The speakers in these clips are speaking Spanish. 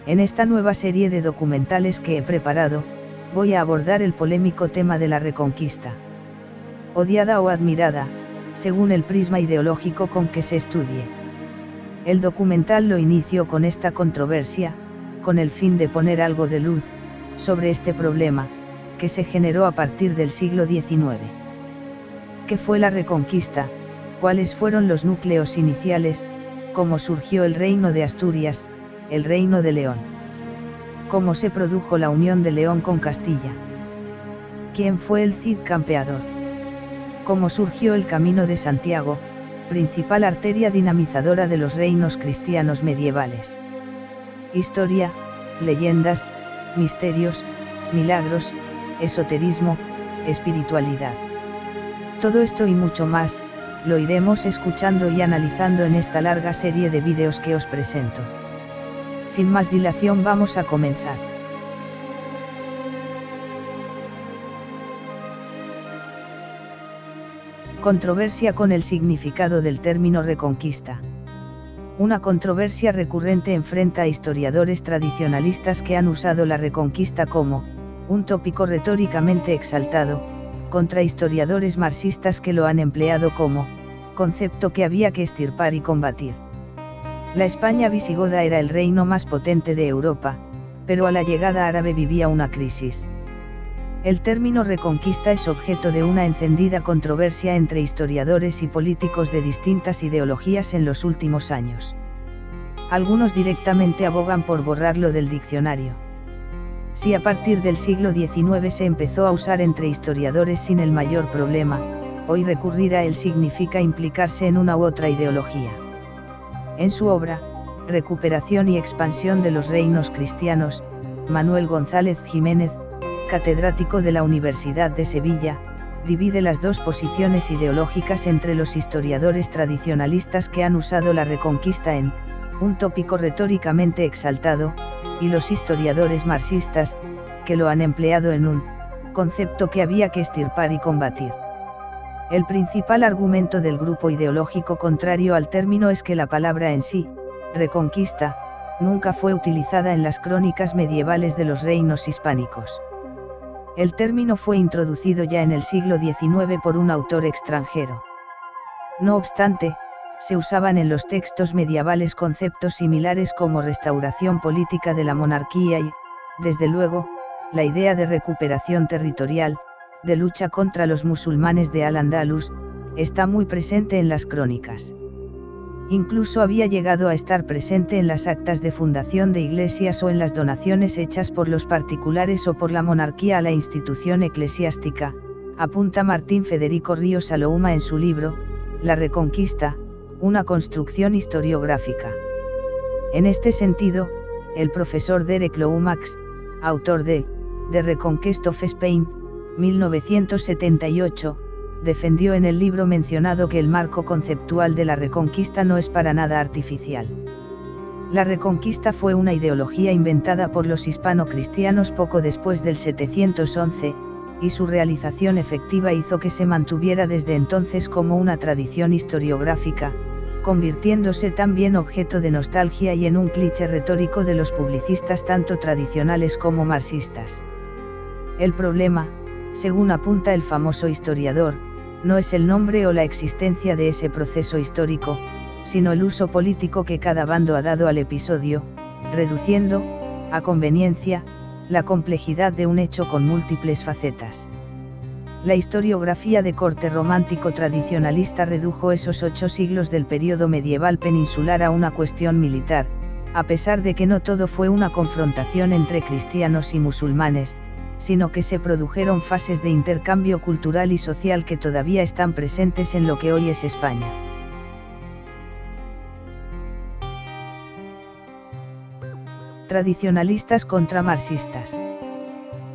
En esta nueva serie de documentales que he preparado, voy a abordar el polémico tema de la Reconquista. Odiada o admirada, según el prisma ideológico con que se estudie. El documental lo inició con esta controversia, con el fin de poner algo de luz sobre este problema, que se generó a partir del siglo XIX. ¿Qué fue la Reconquista? ¿Cuáles fueron los núcleos iniciales? ¿Cómo surgió el Reino de Asturias, el Reino de León? ¿Cómo se produjo la unión de León con Castilla? ¿Quién fue el Cid Campeador? ¿Cómo surgió el Camino de Santiago, principal arteria dinamizadora de los reinos cristianos medievales? Historia, leyendas, misterios, milagros, esoterismo, espiritualidad. Todo esto y mucho más, lo iremos escuchando y analizando en esta larga serie de vídeos que os presento. Sin más dilación, vamos a comenzar. Controversia con el significado del término Reconquista. Una controversia recurrente enfrenta a historiadores tradicionalistas que han usado la Reconquista como un tópico retóricamente exaltado, contra historiadores marxistas que lo han empleado como concepto que había que extirpar y combatir. La España visigoda era el reino más potente de Europa, pero a la llegada árabe vivía una crisis. El término Reconquista es objeto de una encendida controversia entre historiadores y políticos de distintas ideologías en los últimos años. Algunos directamente abogan por borrarlo del diccionario. Si a partir del siglo XIX se empezó a usar entre historiadores sin el mayor problema, hoy recurrir a él significa implicarse en una u otra ideología. En su obra, Recuperación y expansión de los reinos cristianos, Manuel González Jiménez, catedrático de la Universidad de Sevilla, divide las dos posiciones ideológicas entre los historiadores tradicionalistas que han usado la Reconquista en un tópico retóricamente exaltado, y los historiadores marxistas, que lo han empleado en un concepto que había que extirpar y combatir. El principal argumento del grupo ideológico contrario al término es que la palabra en sí, Reconquista, nunca fue utilizada en las crónicas medievales de los reinos hispánicos. El término fue introducido ya en el siglo XIX por un autor extranjero. No obstante, se usaban en los textos medievales conceptos similares como restauración política de la monarquía y, desde luego, la idea de recuperación territorial, de lucha contra los musulmanes de Al-Ándalus, está muy presente en las crónicas. Incluso había llegado a estar presente en las actas de fundación de iglesias o en las donaciones hechas por los particulares o por la monarquía a la institución eclesiástica, apunta Martín Federico Ríos Alouma en su libro, La Reconquista, una construcción historiográfica. En este sentido, el profesor Derek Lomax, autor de The Reconquest of Spain, 1978, defendió en el libro mencionado que el marco conceptual de la Reconquista no es para nada artificial. La Reconquista fue una ideología inventada por los hispano-cristianos poco después del 711, y su realización efectiva hizo que se mantuviera desde entonces como una tradición historiográfica, convirtiéndose también objeto de nostalgia y en un cliché retórico de los publicistas tanto tradicionales como marxistas. El problema, según apunta el famoso historiador, no es el nombre o la existencia de ese proceso histórico, sino el uso político que cada bando ha dado al episodio, reduciendo, a conveniencia, la complejidad de un hecho con múltiples facetas. La historiografía de corte romántico tradicionalista redujo esos 8 siglos del período medieval peninsular a una cuestión militar, a pesar de que no todo fue una confrontación entre cristianos y musulmanes, sino que se produjeron fases de intercambio cultural y social que todavía están presentes en lo que hoy es España. Tradicionalistas contra marxistas.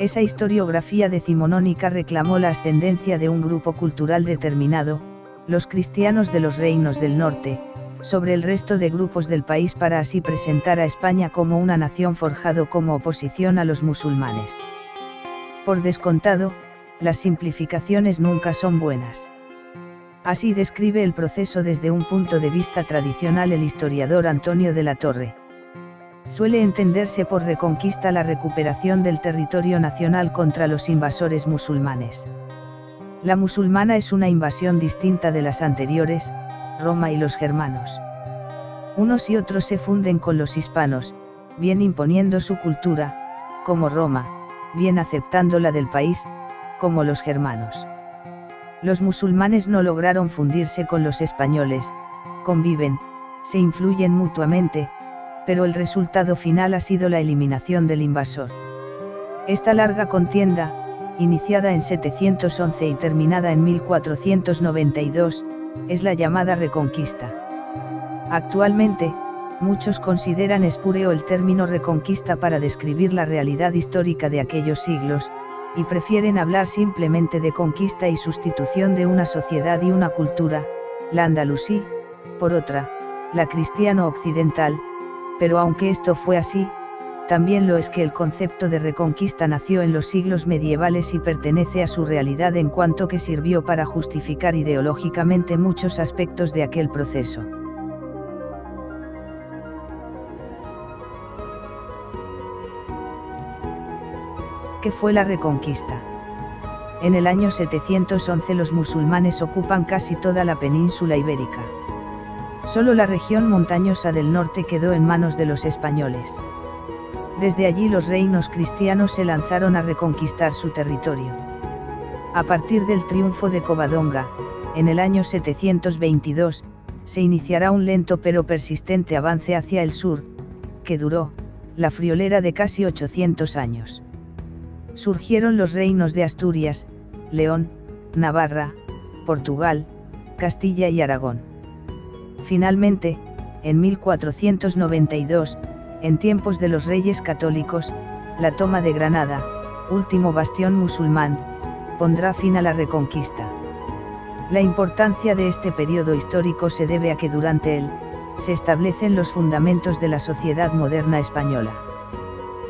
Esa historiografía decimonónica reclamó la ascendencia de un grupo cultural determinado, los cristianos de los reinos del norte, sobre el resto de grupos del país para así presentar a España como una nación forjado como oposición a los musulmanes. Por descontado, las simplificaciones nunca son buenas. Así describe el proceso desde un punto de vista tradicional el historiador Antonio de la Torre. Suele entenderse por reconquista la recuperación del territorio nacional contra los invasores musulmanes. La musulmana es una invasión distinta de las anteriores, Roma y los germanos. Unos y otros se funden con los hispanos, bien imponiendo su cultura, como Roma, bien aceptando la del país, como los germanos. Los musulmanes no lograron fundirse con los españoles, conviven, se influyen mutuamente, pero el resultado final ha sido la eliminación del invasor. Esta larga contienda, iniciada en 711 y terminada en 1492, es la llamada Reconquista. Actualmente, muchos consideran espúreo el término Reconquista para describir la realidad histórica de aquellos siglos, y prefieren hablar simplemente de conquista y sustitución de una sociedad y una cultura, la andalusí, por otra, la cristiano-occidental, pero aunque esto fue así, también lo es que el concepto de reconquista nació en los siglos medievales y pertenece a su realidad en cuanto que sirvió para justificar ideológicamente muchos aspectos de aquel proceso. ¿Qué fue la Reconquista? En el año 711 los musulmanes ocupan casi toda la península ibérica. Solo la región montañosa del norte quedó en manos de los españoles. Desde allí los reinos cristianos se lanzaron a reconquistar su territorio. A partir del triunfo de Covadonga, en el año 722, se iniciará un lento pero persistente avance hacia el sur, que duró, la friolera de casi 800 años. Surgieron los reinos de Asturias, León, Navarra, Portugal, Castilla y Aragón. Finalmente, en 1492, en tiempos de los reyes católicos, la toma de Granada, último bastión musulmán, pondrá fin a la Reconquista. La importancia de este periodo histórico se debe a que durante él, se establecen los fundamentos de la sociedad moderna española.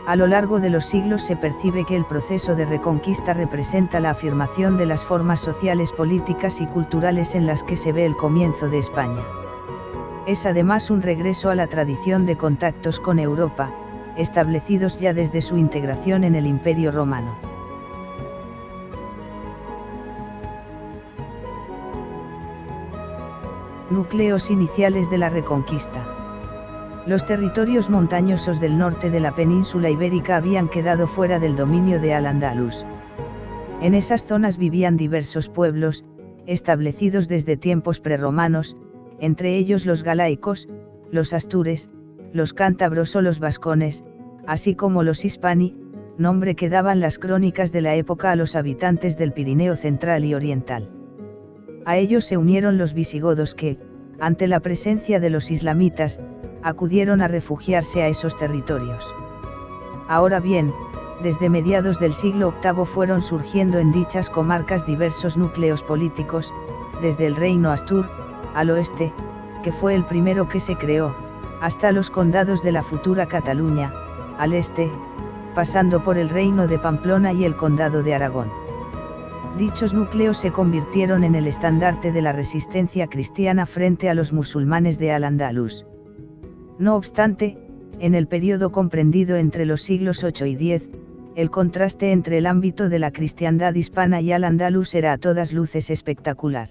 A lo largo de los siglos se percibe que el proceso de reconquista representa la afirmación de las formas sociales, políticas y culturales en las que se ve el comienzo de España. Es además un regreso a la tradición de contactos con Europa, establecidos ya desde su integración en el Imperio Romano. Núcleos iniciales de la Reconquista. Los territorios montañosos del norte de la península ibérica habían quedado fuera del dominio de Al-Ándalus. En esas zonas vivían diversos pueblos, establecidos desde tiempos prerromanos, entre ellos los galaicos, los astures, los cántabros o los vascones, así como los hispani, nombre que daban las crónicas de la época a los habitantes del Pirineo central y oriental. A ellos se unieron los visigodos que, ante la presencia de los islamitas, acudieron a refugiarse a esos territorios. Ahora bien, desde mediados del siglo VIII fueron surgiendo en dichas comarcas diversos núcleos políticos, desde el reino astur, al oeste, que fue el primero que se creó, hasta los condados de la futura Cataluña, al este, pasando por el reino de Pamplona y el condado de Aragón. Dichos núcleos se convirtieron en el estandarte de la resistencia cristiana frente a los musulmanes de Al-Ándalus. No obstante, en el período comprendido entre los siglos VIII y X, el contraste entre el ámbito de la cristiandad hispana y Al-Ándalus era a todas luces espectacular.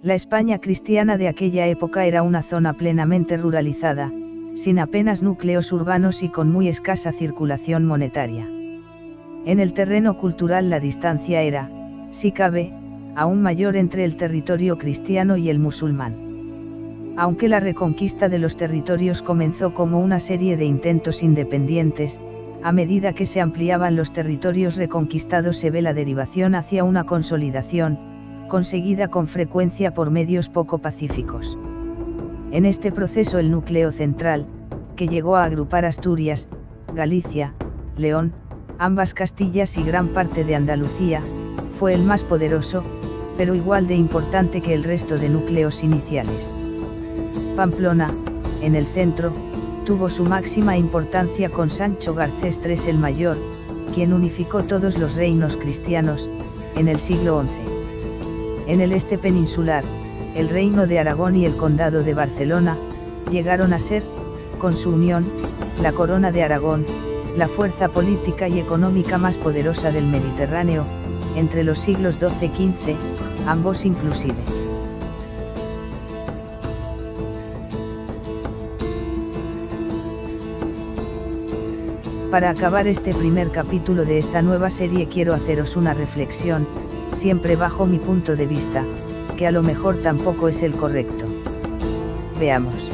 La España cristiana de aquella época era una zona plenamente ruralizada, sin apenas núcleos urbanos y con muy escasa circulación monetaria. En el terreno cultural la distancia era, si cabe, aún mayor entre el territorio cristiano y el musulmán. Aunque la reconquista de los territorios comenzó como una serie de intentos independientes, a medida que se ampliaban los territorios reconquistados se ve la derivación hacia una consolidación, conseguida con frecuencia por medios poco pacíficos. En este proceso el núcleo central, que llegó a agrupar Asturias, Galicia, León, ambas Castillas y gran parte de Andalucía, fue el más poderoso, pero igual de importante que el resto de núcleos iniciales. Pamplona, en el centro, tuvo su máxima importancia con Sancho Garcés III el Mayor, quien unificó todos los reinos cristianos, en el siglo XI. En el este peninsular, el reino de Aragón y el condado de Barcelona, llegaron a ser, con su unión, la corona de Aragón, la fuerza política y económica más poderosa del Mediterráneo, entre los siglos XII-XV, ambos inclusive. Para acabar este primer capítulo de esta nueva serie quiero haceros una reflexión, siempre bajo mi punto de vista, que a lo mejor tampoco es el correcto. Veamos.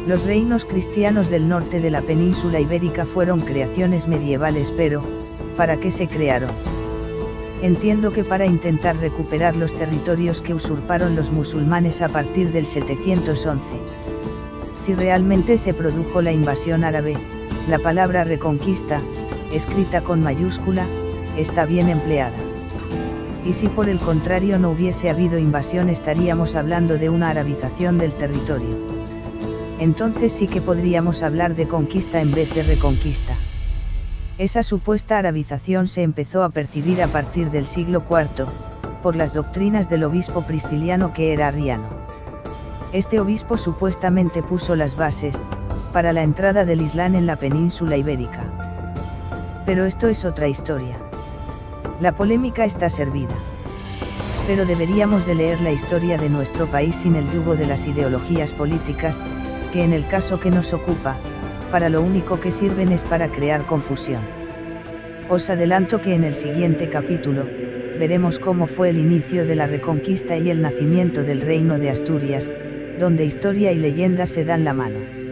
Los reinos cristianos del norte de la península ibérica fueron creaciones medievales, pero, ¿para qué se crearon? Entiendo que para intentar recuperar los territorios que usurparon los musulmanes a partir del 711. Si realmente se produjo la invasión árabe, la palabra reconquista, escrita con mayúscula, está bien empleada. Y si por el contrario no hubiese habido invasión estaríamos hablando de una arabización del territorio. Entonces sí que podríamos hablar de conquista en vez de reconquista. Esa supuesta arabización se empezó a percibir a partir del siglo IV, por las doctrinas del obispo Prisciliano que era arriano. Este obispo supuestamente puso las bases, para la entrada del Islam en la península ibérica. Pero esto es otra historia. La polémica está servida. Pero deberíamos de leer la historia de nuestro país sin el yugo de las ideologías políticas, que en el caso que nos ocupa, para lo único que sirven es para crear confusión. Os adelanto que en el siguiente capítulo, veremos cómo fue el inicio de la Reconquista y el nacimiento del Reino de Asturias, donde historia y leyenda se dan la mano.